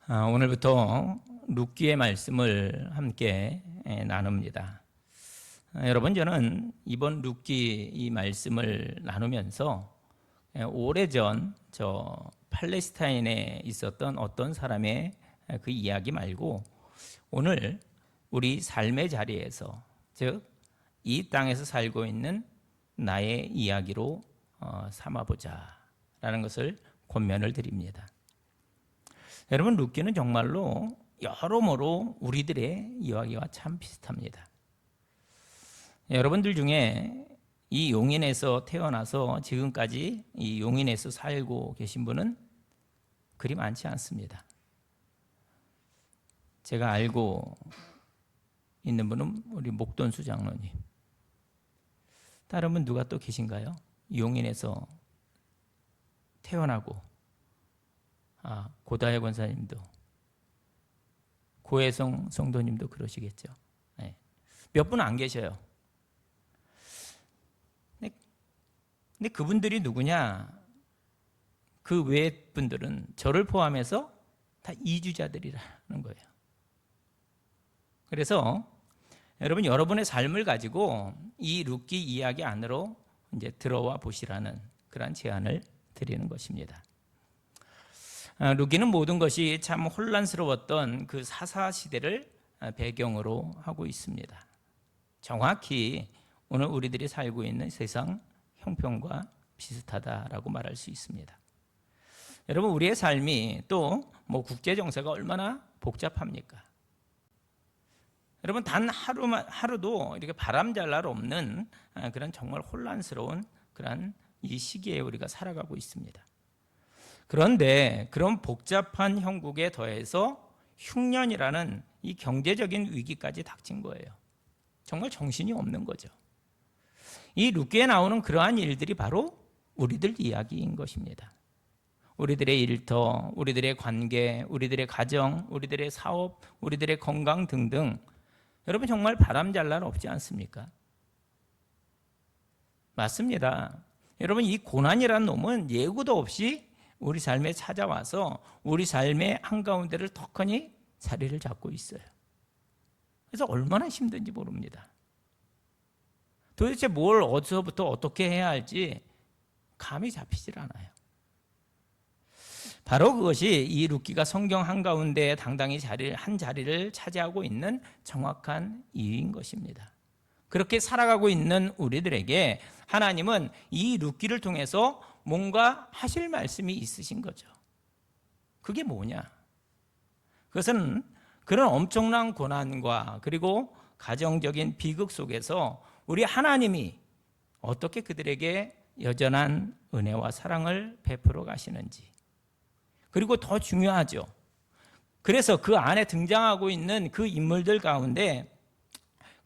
오늘부터 룻기의 말씀을 함께 나눕니다. 여러분, 저는 이번 룻기 이 말씀을 나누면서 오래전 저 팔레스타인에 있었던 어떤 사람의 그 이야기 말고 오늘 우리 삶의 자리에서, 즉 이 땅에서 살고 있는 나의 이야기로 삼아보자라는 것을 권면을 드립니다. 여러분, 룻기는 정말로 여러모로 우리들의 이야기와 참 비슷합니다. 여러분들 중에 이 용인에서 태어나서 지금까지 이 용인에서 살고 계신 분은 그리 많지 않습니다. 제가 알고 있는 분은 우리 목돈수 장로님. 다른 분 누가 또 계신가요? 용인에서 태어나고 고다혜 권사님도, 고혜성 성도님도 그러시겠죠. 네. 몇 분 안 계셔요. 근데 그분들이 누구냐? 그 외 분들은 저를 포함해서 다 이주자들이라는 거예요. 그래서 여러분의 삶을 가지고 이 룻기 이야기 안으로 이제 들어와 보시라는 그런 제안을 드리는 것입니다. 룻기는 모든 것이 참 혼란스러웠던 그 사사 시대를 배경으로 하고 있습니다. 정확히 오늘 우리들이 살고 있는 세상 형편과 비슷하다라고 말할 수 있습니다. 여러분, 우리의 삶이 또 국제 정세가 얼마나 복잡합니까? 여러분, 단 하루도 이렇게 바람잘 날 없는 그런 정말 혼란스러운 그런 이 시기에 우리가 살아가고 있습니다. 그런데 그런 복잡한 형국에 더해서 흉년이라는 이 경제적인 위기까지 닥친 거예요. 정말 정신이 없는 거죠. 이 룻기에 나오는 그러한 일들이 바로 우리들 이야기인 것입니다. 우리들의 일터, 우리들의 관계, 우리들의 가정, 우리들의 사업, 우리들의 건강 등등. 여러분, 정말 바람잘 날 없지 않습니까? 맞습니다. 여러분, 이 고난이라는 놈은 예고도 없이 우리 삶에 찾아와서 우리 삶의 한가운데를 턱하니 자리를 잡고 있어요. 그래서 얼마나 힘든지 모릅니다. 도대체 뭘 어디서부터 어떻게 해야 할지 감이 잡히질 않아요. 바로 그것이 이 룻기가 성경 한가운데 당당히 한 자리를 차지하고 있는 정확한 이유인 것입니다. 그렇게 살아가고 있는 우리들에게 하나님은 이 룻기를 통해서 뭔가 하실 말씀이 있으신 거죠. 그게 뭐냐? 그것은 그런 엄청난 고난과 그리고 가정적인 비극 속에서 우리 하나님이 어떻게 그들에게 여전한 은혜와 사랑을 베풀어 가시는지, 그리고 더 중요하죠. 그래서 그 안에 등장하고 있는 그 인물들 가운데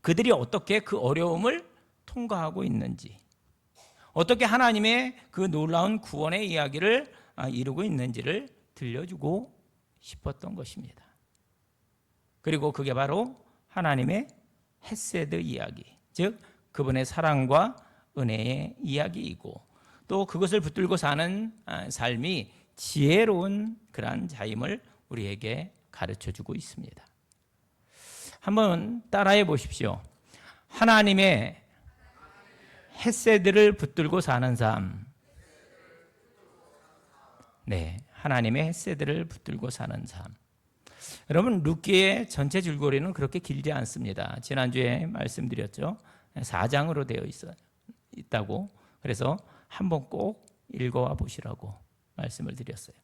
그들이 어떻게 그 어려움을 통과하고 있는지, 어떻게 하나님의 그 놀라운 구원의 이야기를 이루고 있는지를 들려주고 싶었던 것입니다. 그리고 그게 바로 하나님의 헤세드 이야기, 즉 그분의 사랑과 은혜의 이야기이고, 또 그것을 붙들고 사는 삶이 지혜로운 그러한 자임을 우리에게 가르쳐주고 있습니다. 한번 따라해 보십시오. 하나님의 헤세드를 붙들고 사는 삶. 네, 하나님의 헤세드를 붙들고 사는 삶. 여러분, 룻기의 전체 줄거리는 그렇게 길지 않습니다. 지난주에 말씀드렸죠. 4장으로 되어 있다고. 그래서 한번 꼭 읽어와 보시라고 말씀을 드렸어요.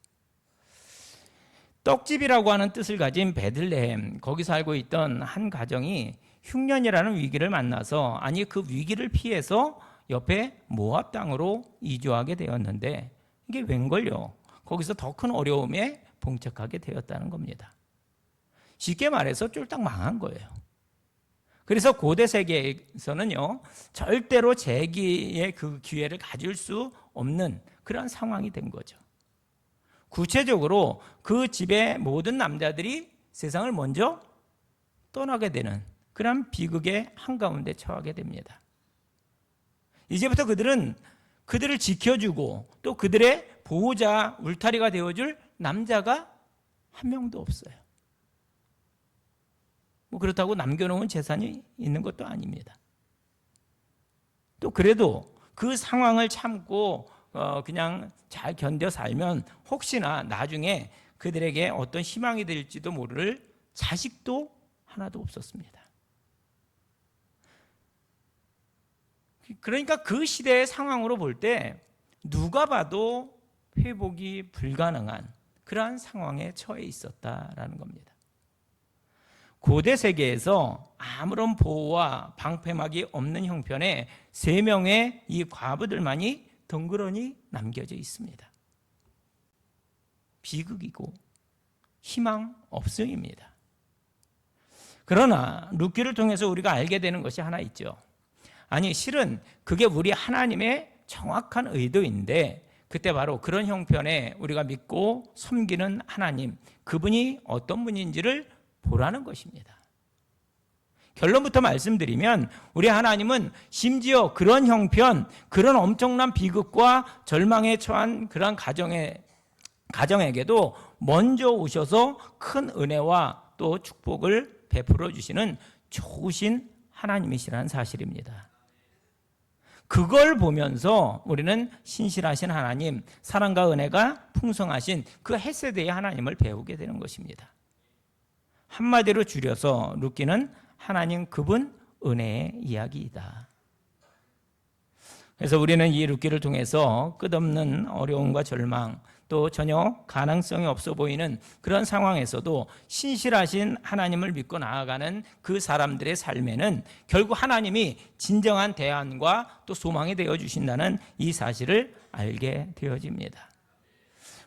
떡집이라고 하는 뜻을 가진 베들레헴, 거기 살고 있던 한 가정이 흉년이라는 위기를 만나서, 아니 그 위기를 피해서 옆에 모압 땅으로 이주하게 되었는데, 이게 웬걸요? 거기서 더 큰 어려움에 봉착하게 되었다는 겁니다. 쉽게 말해서 쫄딱 망한 거예요. 그래서 고대 세계에서는요, 절대로 재기의 그 기회를 가질 수 없는 그런 상황이 된 거죠. 구체적으로 그 집의 모든 남자들이 세상을 먼저 떠나게 되는 그런 비극의 한가운데 처하게 됩니다. 이제부터 그들은 그들을 지켜주고 또 그들의 보호자, 울타리가 되어줄 남자가 한 명도 없어요. 뭐 그렇다고 남겨놓은 재산이 있는 것도 아닙니다. 또 그래도 그 상황을 참고 그냥 잘 견뎌 살면 혹시나 나중에 그들에게 어떤 희망이 될지도 모를 자식도 하나도 없었습니다. 그러니까 그 시대의 상황으로 볼 때 누가 봐도 회복이 불가능한 그러한 상황에 처해 있었다라는 겁니다. 고대 세계에서 아무런 보호와 방패막이 없는 형편에 3명의 이 과부들만이 덩그러니 남겨져 있습니다. 비극이고 희망 없음입니다. 그러나 룻기를 통해서 우리가 알게 되는 것이 하나 있죠. 아니, 실은 그게 우리 하나님의 정확한 의도인데 그때 바로 그런 형편에 우리가 믿고 섬기는 하나님, 그분이 어떤 분인지를 보라는 것입니다. 결론부터 말씀드리면 우리 하나님은 심지어 그런 형편, 그런 엄청난 비극과 절망에 처한 그런 가정에게도 먼저 오셔서 큰 은혜와 또 축복을 베풀어 주시는 좋으신 하나님이시라는 사실입니다. 그걸 보면서 우리는 신실하신 하나님, 사랑과 은혜가 풍성하신 그 헤세드의 하나님을 배우게 되는 것입니다. 한마디로 줄여서 룻기는 하나님 그분 은혜의 이야기이다. 그래서 우리는 이 룻기를 통해서 끝없는 어려움과 절망, 또 전혀 가능성이 없어 보이는 그런 상황에서도 신실하신 하나님을 믿고 나아가는 그 사람들의 삶에는 결국 하나님이 진정한 대안과 또 소망이 되어 주신다는 이 사실을 알게 되어집니다.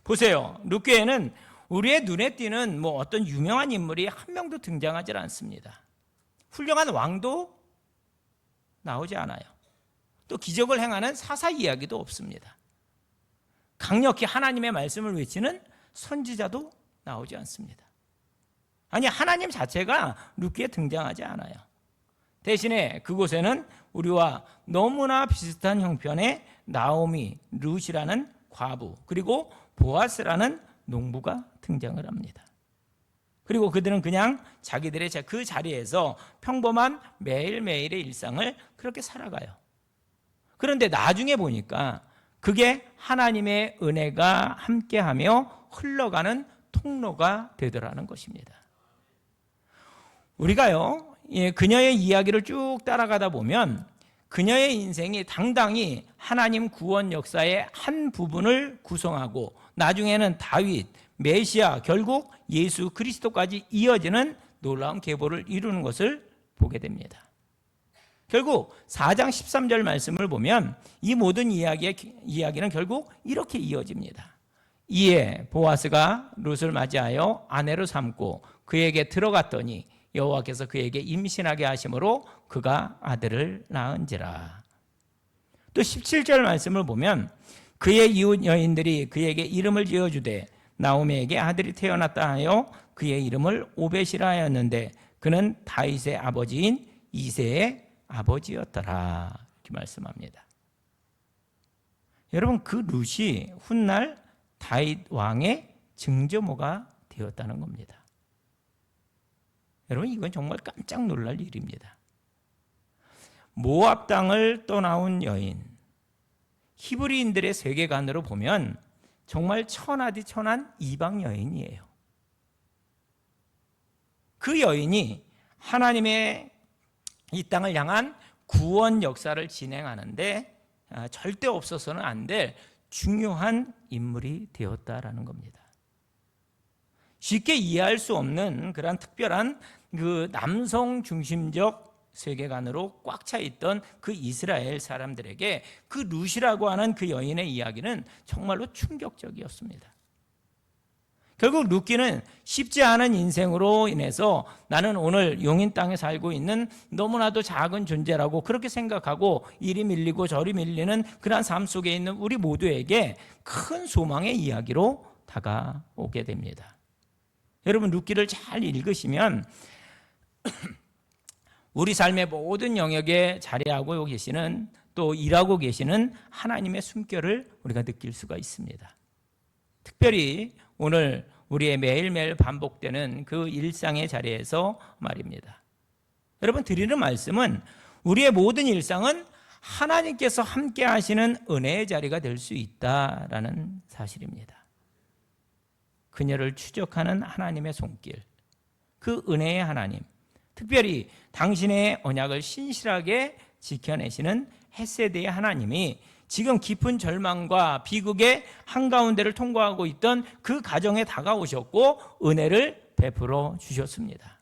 보세요. 룻기에는 우리의 눈에 띄는 어떤 유명한 인물이 한 명도 등장하지 않습니다. 훌륭한 왕도 나오지 않아요. 또 기적을 행하는 사사 이야기도 없습니다. 강력히 하나님의 말씀을 외치는 선지자도 나오지 않습니다. 아니, 하나님 자체가 룻기에 등장하지 않아요. 대신에 그곳에는 우리와 너무나 비슷한 형편의 나오미, 룻이라는 과부, 그리고 보아스라는 농부가 등장을 합니다. 그리고 그들은 그냥 자기들의 그 자리에서 평범한 매일매일의 일상을 그렇게 살아가요. 그런데 나중에 보니까 그게 하나님의 은혜가 함께하며 흘러가는 통로가 되더라는 것입니다. 우리가요, 그녀의 이야기를 쭉 따라가다 보면 그녀의 인생이 당당히 하나님 구원 역사의 한 부분을 구성하고 나중에는 다윗, 메시아, 결국 예수 그리스도까지 이어지는 놀라운 계보를 이루는 것을 보게 됩니다. 결국 4장 13절 말씀을 보면 이 모든 이야기는 결국 이렇게 이어집니다. 이에 보아스가 룻을 맞이하여 아내로 삼고 그에게 들어갔더니 여호와께서 그에게 임신하게 하심으로 그가 아들을 낳은지라. 또 17절 말씀을 보면 그의 이웃 여인들이 그에게 이름을 지어주되 나오미에게 아들이 태어났다 하여 그의 이름을 오벳이라 하였는데 그는 다윗의 아버지인 이새의 아버지였더라. 이렇게 말씀합니다. 여러분, 그 룻이 훗날 다윗 왕의 증조모가 되었다는 겁니다. 여러분, 이건 정말 깜짝 놀랄 일입니다. 모압 땅을 떠나온 여인, 히브리인들의 세계관으로 보면 정말 천하디 천한 이방 여인이에요. 그 여인이 하나님의 이 땅을 향한 구원 역사를 진행하는데 절대 없어서는 안 될 중요한 인물이 되었다라는 겁니다. 쉽게 이해할 수 없는 그런 특별한 그 남성 중심적 세계관으로 꽉 차 있던 그 이스라엘 사람들에게 그 룻이라고 하는 그 여인의 이야기는 정말로 충격적이었습니다. 결국 룻기는 쉽지 않은 인생으로 인해서 나는 오늘 용인 땅에 살고 있는 너무나도 작은 존재라고 그렇게 생각하고 이리 밀리고 저리 밀리는 그런 삶 속에 있는 우리 모두에게 큰 소망의 이야기로 다가오게 됩니다. 여러분, 룻기를 잘 읽으시면 우리 삶의 모든 영역에 자리하고 계시는 또 일하고 계시는 하나님의 숨결을 우리가 느낄 수가 있습니다. 특별히 오늘 우리의 매일매일 반복되는 그 일상의 자리에서 말입니다. 여러분, 드리는 말씀은 우리의 모든 일상은 하나님께서 함께 하시는 은혜의 자리가 될 수 있다라는 사실입니다. 그녀를 추적하는 하나님의 손길, 그 은혜의 하나님, 특별히 당신의 언약을 신실하게 지켜내시는 헷세대의 하나님이 지금 깊은 절망과 비극의 한가운데를 통과하고 있던 그 가정에 다가오셨고 은혜를 베풀어 주셨습니다.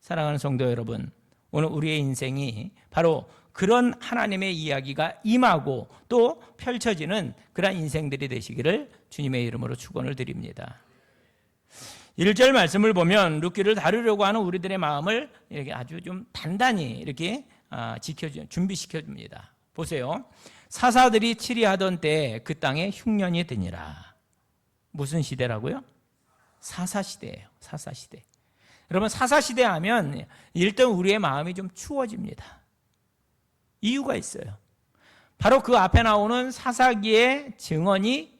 사랑하는 성도 여러분, 오늘 우리의 인생이 바로 그런 하나님의 이야기가 임하고 또 펼쳐지는 그런 인생들이 되시기를 주님의 이름으로 축원을 드립니다. 1절 말씀을 보면 룻기를 다루려고 하는 우리들의 마음을 이렇게 아주 좀 단단히 이렇게 준비시켜 줍니다. 보세요. 사사들이 치리하던 때에 그 땅에 흉년이 드니라. 무슨 시대라고요? 사사시대예요. 사사시대. 여러분, 사사시대 하면 일단 우리의 마음이 좀 추워집니다. 이유가 있어요. 바로 그 앞에 나오는 사사기의 증언이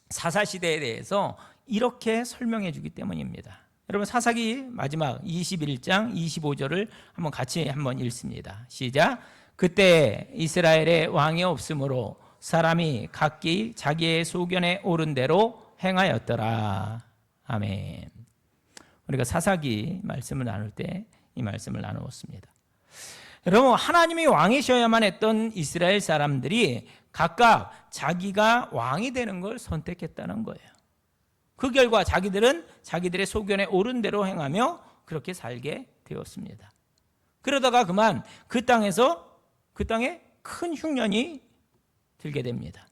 사사시대에 대해서 이렇게 설명해 주기 때문입니다. 여러분, 사사기 마지막 21장 25절을 같이 읽습니다. 시작. 그때 이스라엘에 왕이 없으므로 사람이 각기 자기의 소견에 오른 대로 행하였더라. 아멘. 우리가 사사기 말씀을 나눌 때 이 말씀을 나누었습니다. 여러분, 하나님이 왕이셔야만 했던 이스라엘 사람들이 각각 자기가 왕이 되는 걸 선택했다는 거예요. 그 결과 자기들은 자기들의 소견에 옳은 대로 행하며 그렇게 살게 되었습니다. 그러다가 그만 그 땅에 큰 흉년이 들게 됩니다.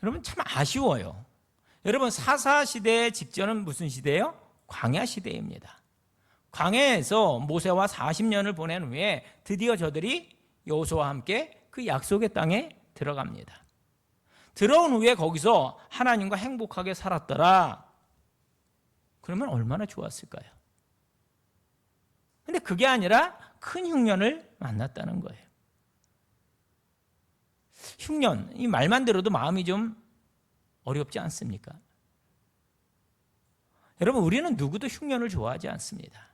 여러분, 참 아쉬워요. 여러분, 사사시대 직전은 무슨 시대예요? 광야 시대입니다. 광야에서 모세와 40년을 보낸 후에 드디어 저들이 여호수아와 함께 그 약속의 땅에 들어갑니다. 들어온 후에 거기서 하나님과 행복하게 살았더라. 그러면 얼마나 좋았을까요? 근데 그게 아니라 큰 흉년을 만났다는 거예요. 흉년, 이 말만 들어도 마음이 좀 어렵지 않습니까? 여러분, 우리는 누구도 흉년을 좋아하지 않습니다.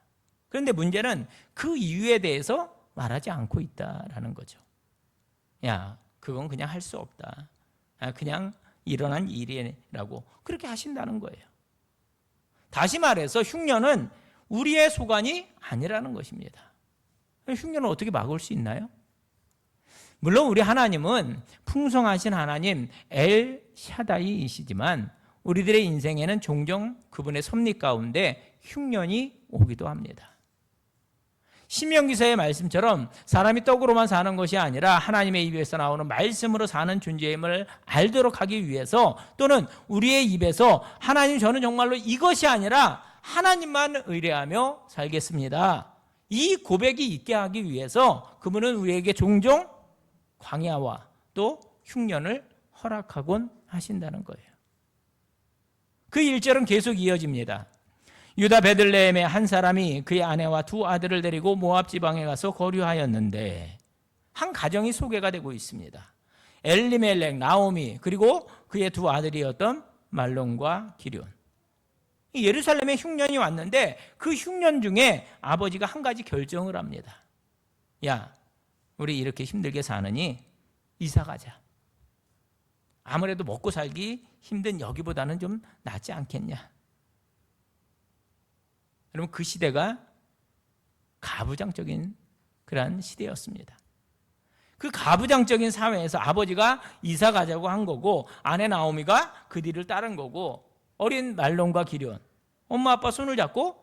그런데 문제는 그 이유에 대해서 말하지 않고 있다라는 거죠. 야, 그건 그냥 할 수 없다. 그냥 일어난 일이라고 그렇게 하신다는 거예요. 다시 말해서 흉년은 우리의 소관이 아니라는 것입니다. 흉년을 어떻게 막을 수 있나요? 물론 우리 하나님은 풍성하신 하나님 엘 샤다이이시지만 우리들의 인생에는 종종 그분의 섭리 가운데 흉년이 오기도 합니다. 신명기서의 말씀처럼 사람이 떡으로만 사는 것이 아니라 하나님의 입에서 나오는 말씀으로 사는 존재임을 알도록 하기 위해서, 또는 우리의 입에서 하나님, 저는 정말로 이것이 아니라 하나님만 의뢰하며 살겠습니다, 이 고백이 있게 하기 위해서 그분은 우리에게 종종 광야와 또 흉년을 허락하곤 하신다는 거예요. 그 1절은 계속 이어집니다. 유다 베들레헴의 한 사람이 그의 아내와 두 아들을 데리고 모압 지방에 가서 거류하였는데, 한 가정이 소개가 되고 있습니다. 엘리멜렉, 나오미, 그리고 그의 두 아들이었던 말론과 기럧. 예루살렘에 흉년이 왔는데 그 흉년 중에 아버지가 한 가지 결정을 합니다. 야, 우리 이렇게 힘들게 사느니 이사 가자. 아무래도 먹고 살기 힘든 여기보다는 좀 낫지 않겠냐. 여러분, 그 시대가 가부장적인 그런 시대였습니다. 그 가부장적인 사회에서 아버지가 이사 가자고 한 거고, 아내 나오미가 그 뒤를 따른 거고, 어린 말론과 기럧, 엄마 아빠 손을 잡고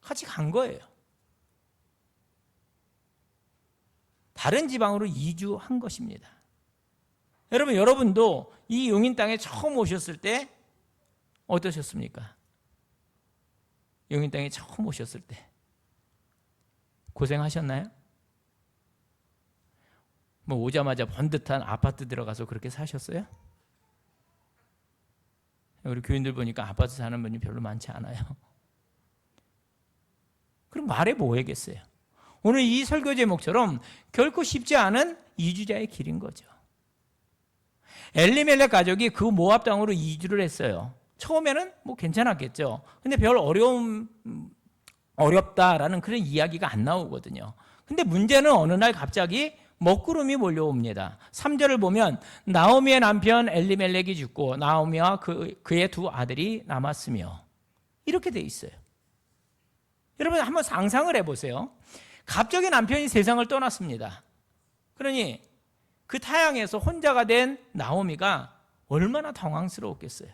같이 간 거예요. 다른 지방으로 이주한 것입니다. 여러분도 이 용인 땅에 처음 오셨을 때 어떠셨습니까? 용인 땅에 처음 오셨을 때 고생하셨나요? 오자마자 번듯한 아파트 들어가서 그렇게 사셨어요? 우리 교인들 보니까 아파트 사는 분이 별로 많지 않아요. 그럼 말해 뭐 하겠어요? 오늘 이 설교 제목처럼 결코 쉽지 않은 이주자의 길인 거죠. 엘리멜렉 가족이 그 모압 땅으로 이주를 했어요. 처음에는 뭐 괜찮았겠죠. 근데 별 어렵다라는 그런 이야기가 안 나오거든요. 근데 문제는 어느 날 갑자기 먹구름이 몰려옵니다. 3절을 보면 나오미의 남편 엘리멜렉이 죽고 나오미와 그의 두 아들이 남았으며, 이렇게 돼 있어요. 여러분 한번 상상을 해보세요. 갑자기 남편이 세상을 떠났습니다. 그러니 그 타향에서 혼자가 된 나오미가 얼마나 당황스러웠겠어요.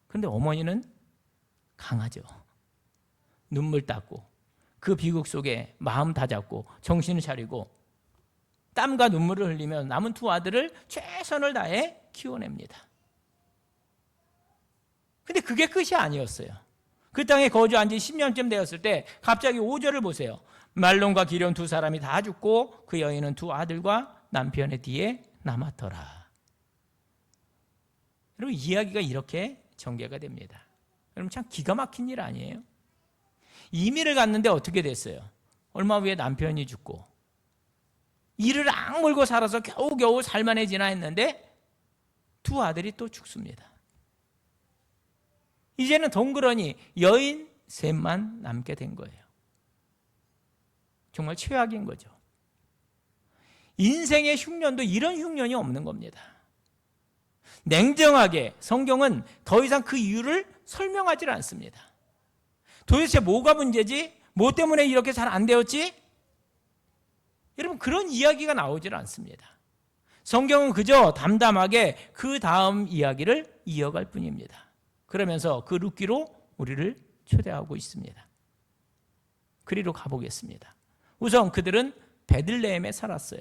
그런데 어머니는 강하죠. 눈물 닦고 그 비극 속에 마음 다잡고 정신을 차리고 땀과 눈물을 흘리며 남은 두 아들을 최선을 다해 키워냅니다. 근데 그게 끝이 아니었어요. 그 땅에 거주한 지 10년쯤 되었을 때 갑자기 5절을 보세요. 말론과 기럨 두 사람이 다 죽고 그 여인은 두 아들과 남편의 뒤에 남았더라. 여러분 이야기가 이렇게 전개가 됩니다. 여러분 참 기가 막힌 일 아니에요? 이민을 갔는데 어떻게 됐어요? 얼마 후에 남편이 죽고 이를 악물고 살아서 겨우겨우 살만해지나 했는데 두 아들이 또 죽습니다. 이제는 덩그러니 여인 셋만 남게 된 거예요. 정말 최악인 거죠. 인생의 흉년도 이런 흉년이 없는 겁니다. 냉정하게 성경은 더 이상 그 이유를 설명하지 않습니다. 도대체 뭐가 문제지? 뭐 때문에 이렇게 잘 안 되었지? 여러분 그런 이야기가 나오질 않습니다. 성경은 그저 담담하게 그 다음 이야기를 이어갈 뿐입니다. 그러면서 그 룻기로 우리를 초대하고 있습니다. 그리로 가보겠습니다. 우선 그들은 베들레헴에 살았어요.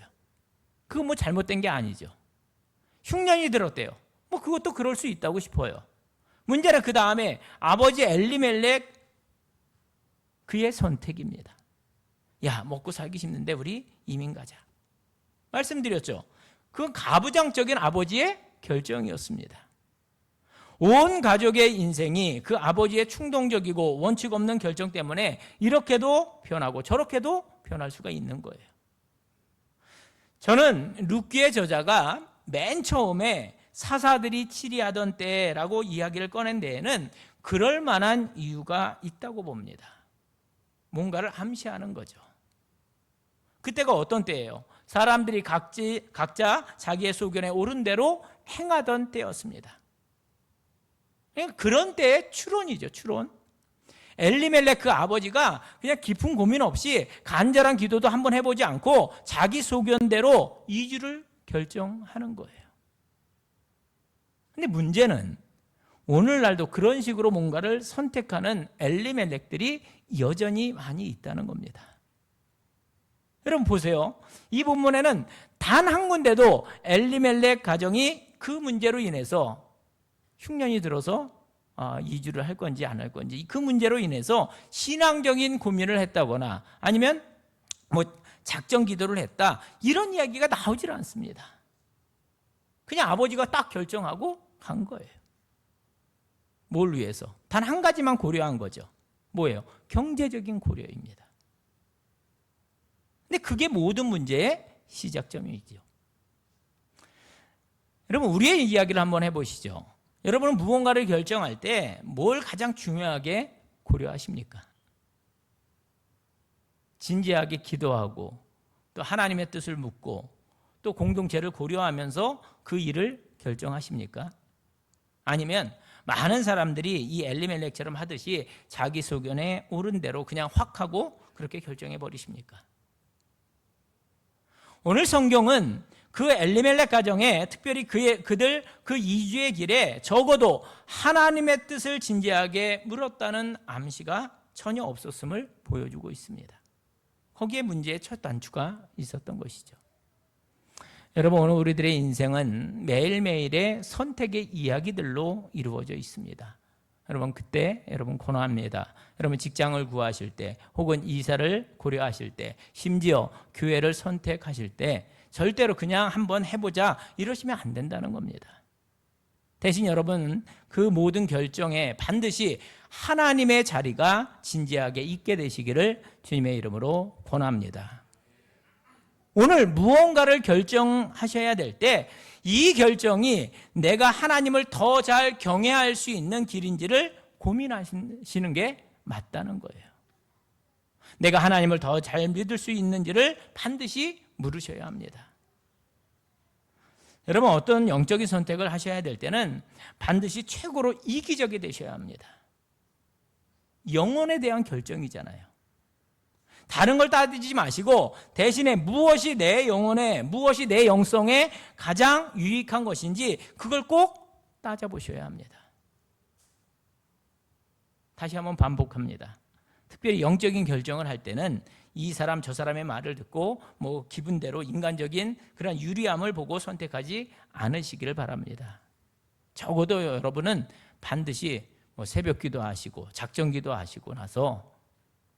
그거 뭐 잘못된 게 아니죠. 흉년이 들었대요. 뭐 그것도 그럴 수 있다고 싶어요. 문제는 그 다음에 아버지 엘리멜렉 그의 선택입니다. 야, 먹고 살기 힘든데 우리 이민 가자. 말씀드렸죠. 그건 가부장적인 아버지의 결정이었습니다. 온 가족의 인생이 그 아버지의 충동적이고 원칙 없는 결정 때문에 이렇게도 변하고 저렇게도 변할 수가 있는 거예요. 저는 룻기의 저자가 맨 처음에 사사들이 치리하던 때라고 이야기를 꺼낸 데에는 그럴 만한 이유가 있다고 봅니다. 뭔가를 암시하는 거죠. 그때가 어떤 때예요? 사람들이 각자 자기의 소견에 옳은 대로 행하던 때였습니다. 그런 때의 추론이죠, 추론. 엘리멜렉 그 아버지가 그냥 깊은 고민 없이 간절한 기도도 한번 해보지 않고 자기 소견대로 이주를 결정하는 거예요. 근데 문제는 오늘날도 그런 식으로 뭔가를 선택하는 엘리멜렉들이 여전히 많이 있다는 겁니다. 여러분 보세요. 이 본문에는 단 한 군데도 엘리멜렉 가정이 그 문제로 인해서 흉년이 들어서 이주를 할 건지 안 할 건지 그 문제로 인해서 신앙적인 고민을 했다거나 아니면 뭐 작정 기도를 했다 이런 이야기가 나오질 않습니다. 그냥 아버지가 딱 결정하고 간 거예요. 뭘 위해서? 단 한 가지만 고려한 거죠. 뭐예요? 경제적인 고려입니다. 근데 그게 모든 문제의 시작점이죠. 여러분 우리의 이야기를 한번 해보시죠. 여러분은 무언가를 결정할 때 뭘 가장 중요하게 고려하십니까? 진지하게 기도하고 또 하나님의 뜻을 묻고 또 공동체를 고려하면서 그 일을 결정하십니까? 아니면 많은 사람들이 이 엘리멜렉처럼 하듯이 자기 소견에 옳은 대로 그냥 확 하고 그렇게 결정해 버리십니까? 오늘 성경은 그 엘리멜렉 가정에 특별히 그들 그 이주의 길에 적어도 하나님의 뜻을 진지하게 물었다는 암시가 전혀 없었음을 보여주고 있습니다. 거기에 문제의 첫 단추가 있었던 것이죠. 여러분 오늘 우리들의 인생은 매일매일의 선택의 이야기들로 이루어져 있습니다. 여러분 그때 여러분 고난합니다. 여러분 직장을 구하실 때 혹은 이사를 고려하실 때 심지어 교회를 선택하실 때 절대로 그냥 한번 해보자 이러시면 안 된다는 겁니다. 대신 여러분 그 모든 결정에 반드시 하나님의 자리가 진지하게 있게 되시기를 주님의 이름으로 권합니다. 오늘 무언가를 결정하셔야 될 때 이 결정이 내가 하나님을 더 잘 경외할 수 있는 길인지를 고민하시는 게 맞다는 거예요. 내가 하나님을 더 잘 믿을 수 있는지를 반드시 물으셔야 합니다. 여러분, 어떤 영적인 선택을 하셔야 될 때는 반드시 최고로 이기적이 되셔야 합니다. 영혼에 대한 결정이잖아요. 다른 걸 따지지 마시고 대신에 무엇이 내 영혼에, 무엇이 내 영성에 가장 유익한 것인지 그걸 꼭 따져보셔야 합니다. 다시 한번 반복합니다. 특별히 영적인 결정을 할 때는 이 사람 저 사람의 말을 듣고 뭐 기분대로 인간적인 그런 유리함을 보고 선택하지 않으시기를 바랍니다. 적어도 여러분은 반드시 뭐 새벽기도 하시고 작정기도 하시고 나서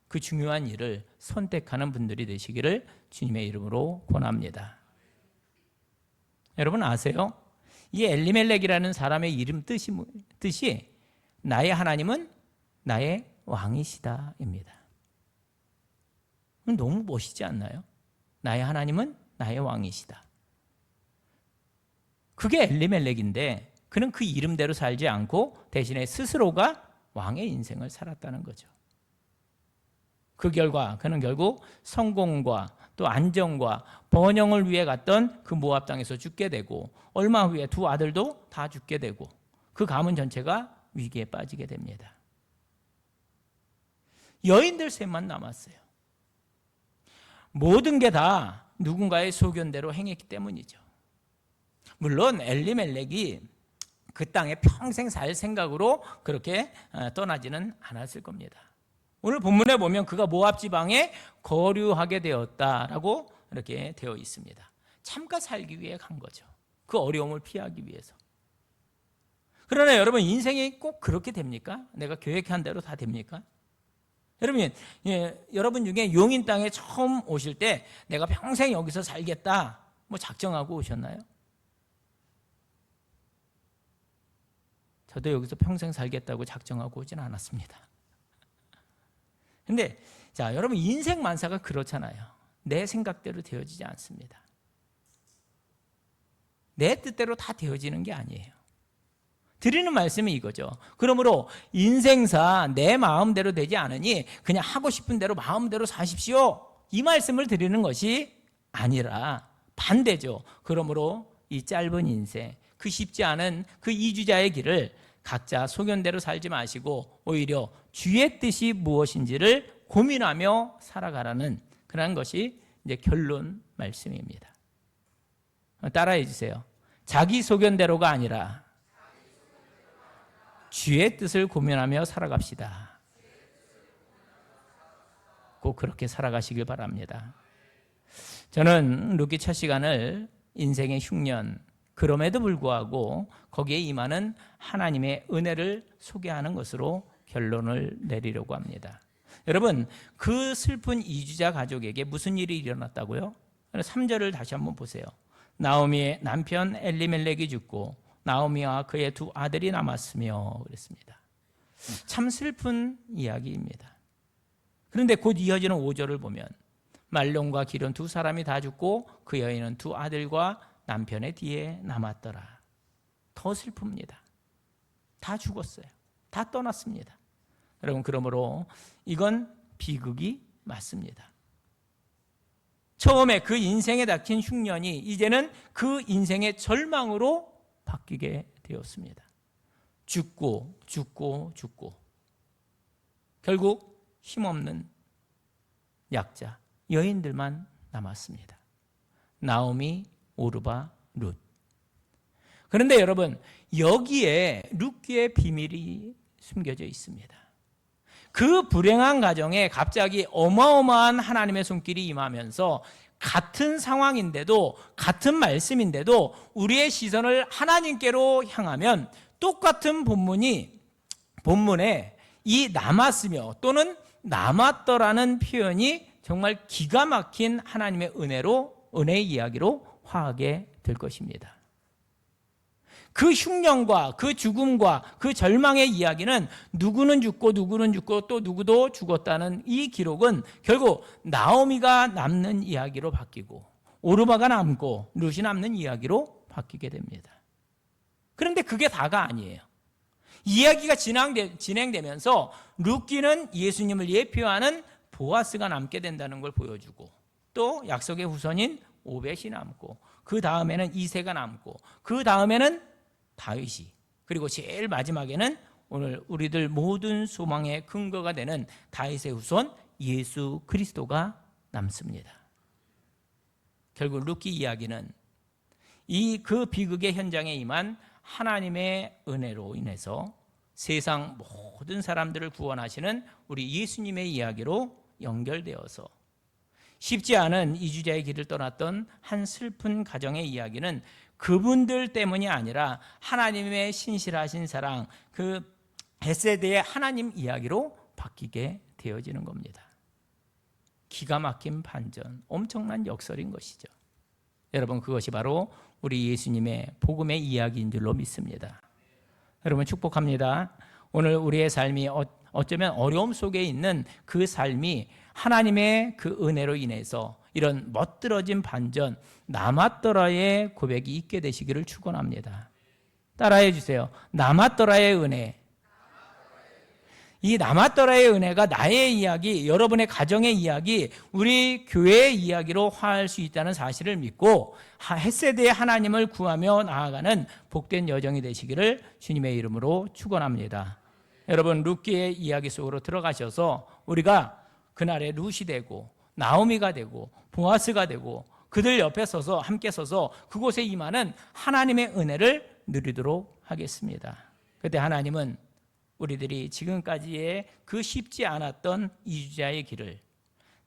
그 중요한 일을 선택하는 분들이 되시기를 주님의 이름으로 권합니다. 여러분 아세요? 이 엘리멜렉이라는 사람의 이름 뜻이 나의 하나님은 나의 왕이시다입니다. 너무 멋있지 않나요? 나의 하나님은 나의 왕이시다. 그게 엘리멜렉인데 그는 그 이름대로 살지 않고 대신에 스스로가 왕의 인생을 살았다는 거죠. 그 결과 그는 결국 성공과 또 안정과 번영을 위해 갔던 그 모압 땅에서 죽게 되고 얼마 후에 두 아들도 다 죽게 되고 그 가문 전체가 위기에 빠지게 됩니다. 여인들 셋만 남았어요. 모든 게 다 누군가의 소견대로 행했기 때문이죠. 물론 엘리멜렉이 그 땅에 평생 살 생각으로 그렇게 떠나지는 않았을 겁니다. 오늘 본문에 보면 그가 모압 지방에 거류하게 되었다라고 이렇게 되어 있습니다. 잠깐 살기 위해 간 거죠. 그 어려움을 피하기 위해서. 그러나 여러분 인생이 꼭 그렇게 됩니까? 내가 계획한 대로 다 됩니까? 여러분 중에 용인 땅에 처음 오실 때 내가 평생 여기서 살겠다 뭐 작정하고 오셨나요? 저도 여기서 평생 살겠다고 작정하고 오진 않았습니다. 근데 자, 여러분 인생 만사가 그렇잖아요. 내 생각대로 되어지지 않습니다. 내 뜻대로 다 되어지는 게 아니에요. 드리는 말씀이 이거죠. 그러므로 인생사 내 마음대로 되지 않으니 그냥 하고 싶은 대로 마음대로 사십시오. 이 말씀을 드리는 것이 아니라 반대죠. 그러므로 이 짧은 인생, 그 쉽지 않은 그 이주자의 길을 각자 소견대로 살지 마시고 오히려 주의 뜻이 무엇인지를 고민하며 살아가라는 그런 것이 이제 결론 말씀입니다. 따라해 주세요. 자기 소견대로가 아니라 주의 뜻을 고민하며 살아갑시다. 꼭 그렇게 살아가시길 바랍니다. 저는 루키 첫 시간을 인생의 흉년, 그럼에도 불구하고 거기에 임하는 하나님의 은혜를 소개하는 것으로 결론을 내리려고 합니다. 여러분, 그 슬픈 이주자 가족에게 무슨 일이 일어났다고요? 3절을 다시 한번 보세요. 나오미의 남편 엘리멜렉이 죽고 나오미와 그의 두 아들이 남았으며 그랬습니다. 참 슬픈 이야기입니다. 그런데 곧 이어지는 5절을 보면 말론과 기른 두 사람이 다 죽고 그 여인은 두 아들과 남편의 뒤에 남았더라. 더 슬픕니다. 다 죽었어요. 다 떠났습니다. 여러분, 그러므로 이건 비극이 맞습니다. 처음에 그 인생에 닥친 흉년이 이제는 그 인생의 절망으로 바뀌게 되었습니다. 죽고 결국 힘없는 약자, 여인들만 남았습니다. 나오미, 오르바, 룻. 그런데 여러분, 여기에 룻기의 비밀이 숨겨져 있습니다. 그 불행한 가정에 갑자기 어마어마한 하나님의 손길이 임하면서 같은 상황인데도, 같은 말씀인데도 우리의 시선을 하나님께로 향하면 똑같은 본문에 이 남았으며 또는 남았더라는 표현이 정말 기가 막힌 하나님의 은혜의 이야기로 화하게 될 것입니다. 그 흉년과 그 죽음과 그 절망의 이야기는 누구는 죽고 또 누구도 죽었다는 이 기록은 결국 나오미가 남는 이야기로 바뀌고 오르바가 남고 룻이 남는 이야기로 바뀌게 됩니다. 그런데 그게 다가 아니에요. 이야기가 진행되면서 룻기는 예수님을 예표하는 보아스가 남게 된다는 걸 보여주고, 또 약속의 후손인 오벳이 남고, 그 다음에는 이새가 남고, 그 다음에는 다윗이, 그리고 제일 마지막에는 오늘 우리들 모든 소망의 근거가 되는 다윗의 후손 예수 그리스도가 남습니다. 결국 룻기 이야기는 그 비극의 현장에 임한 하나님의 은혜로 인해서 세상 모든 사람들을 구원하시는 우리 예수님의 이야기로 연결되어서, 쉽지 않은 이주자의 길을 떠났던 한 슬픈 가정의 이야기는 그분들 때문이 아니라 하나님의 신실하신 사랑, 그 헤세드의 하나님 이야기로 바뀌게 되어지는 겁니다. 기가 막힌 반전, 엄청난 역설인 것이죠. 여러분, 그것이 바로 우리 예수님의 복음의 이야기인 줄로 믿습니다. 여러분, 축복합니다. 오늘 우리의 삶이 어쩌면 어려움 속에 있는 그 삶이 하나님의 그 은혜로 인해서 이런 멋들어진 반전, 남았더라의 고백이 있게 되시기를 축원합니다. 따라해 주세요. 남았더라의 은혜. 이 남았더라의 은혜가 나의 이야기, 여러분의 가정의 이야기, 우리 교회의 이야기로 화할 수 있다는 사실을 믿고 헷세대의 하나님을 구하며 나아가는 복된 여정이 되시기를 주님의 이름으로 축원합니다. 여러분, 룻기의 이야기 속으로 들어가셔서 우리가 그날의 룻이 되고 나오미가 되고 보아스가 되고 그들 옆에 서서 함께 서서 그곳에 임하는 하나님의 은혜를 누리도록 하겠습니다. 그때 하나님은 우리들이 지금까지의 그 쉽지 않았던 이주자의 길을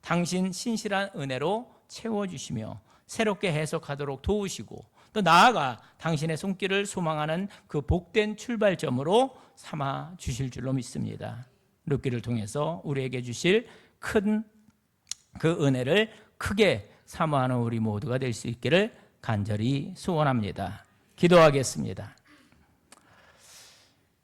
당신 신실한 은혜로 채워주시며 새롭게 해석하도록 도우시고, 또 나아가 당신의 손길을 소망하는 그 복된 출발점으로 삼아 주실 줄로 믿습니다. 룻기를 통해서 우리에게 주실 큰 그 은혜를 크게 사모하는 우리 모두가 될 수 있기를 간절히 소원합니다. 기도하겠습니다.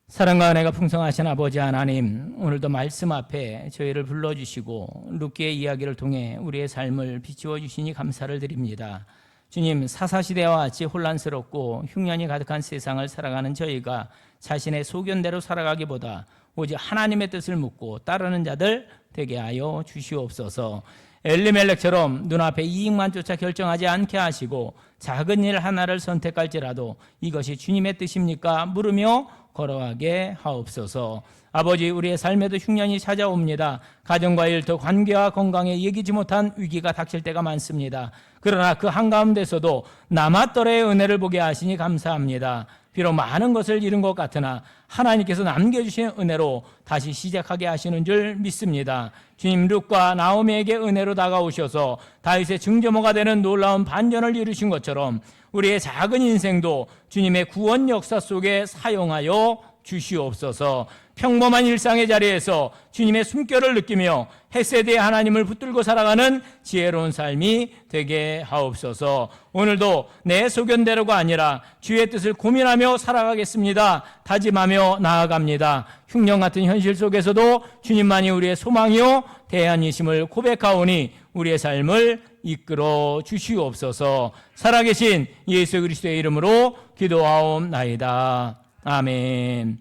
사랑과 은혜가 풍성하신 아버지 하나님, 오늘도 말씀 앞에 저희를 불러주시고 룻기의 이야기를 통해 우리의 삶을 비추어 주시니 감사를 드립니다. 주님, 사사시대와 같이 혼란스럽고 흉년이 가득한 세상을 살아가는 저희가 자신의 소견대로 살아가기보다 오직 하나님의 뜻을 묻고 따르는 자들 되게 하여 주시옵소서. 엘리멜렉처럼 눈앞에 이익만 쫓아 결정하지 않게 하시고 작은 일 하나를 선택할지라도 이것이 주님의 뜻입니까? 물으며 걸어가게 하옵소서. 아버지, 우리의 삶에도 흉년이 찾아옵니다. 가정과 일터, 관계와 건강에 예기치 못한 위기가 닥칠 때가 많습니다. 그러나 그 한가운데서도 남았더라의 은혜를 보게 하시니 감사합니다. 비록 많은 것을 잃은 것 같으나 하나님께서 남겨주신 은혜로 다시 시작하게 하시는 줄 믿습니다. 주님, 룻과 나오미에게 은혜로 다가오셔서 다윗의 증조모가 되는 놀라운 반전을 이루신 것처럼 우리의 작은 인생도 주님의 구원 역사 속에 사용하여 주시옵소서. 평범한 일상의 자리에서 주님의 숨결을 느끼며 헷세대의 하나님을 붙들고 살아가는 지혜로운 삶이 되게 하옵소서. 오늘도 내 소견대로가 아니라 주의 뜻을 고민하며 살아가겠습니다. 다짐하며 나아갑니다. 흉년 같은 현실 속에서도 주님만이 우리의 소망이요 대안이심을 고백하오니 우리의 삶을 이끌어 주시옵소서. 살아계신 예수 그리스도의 이름으로 기도하옵나이다. 아멘.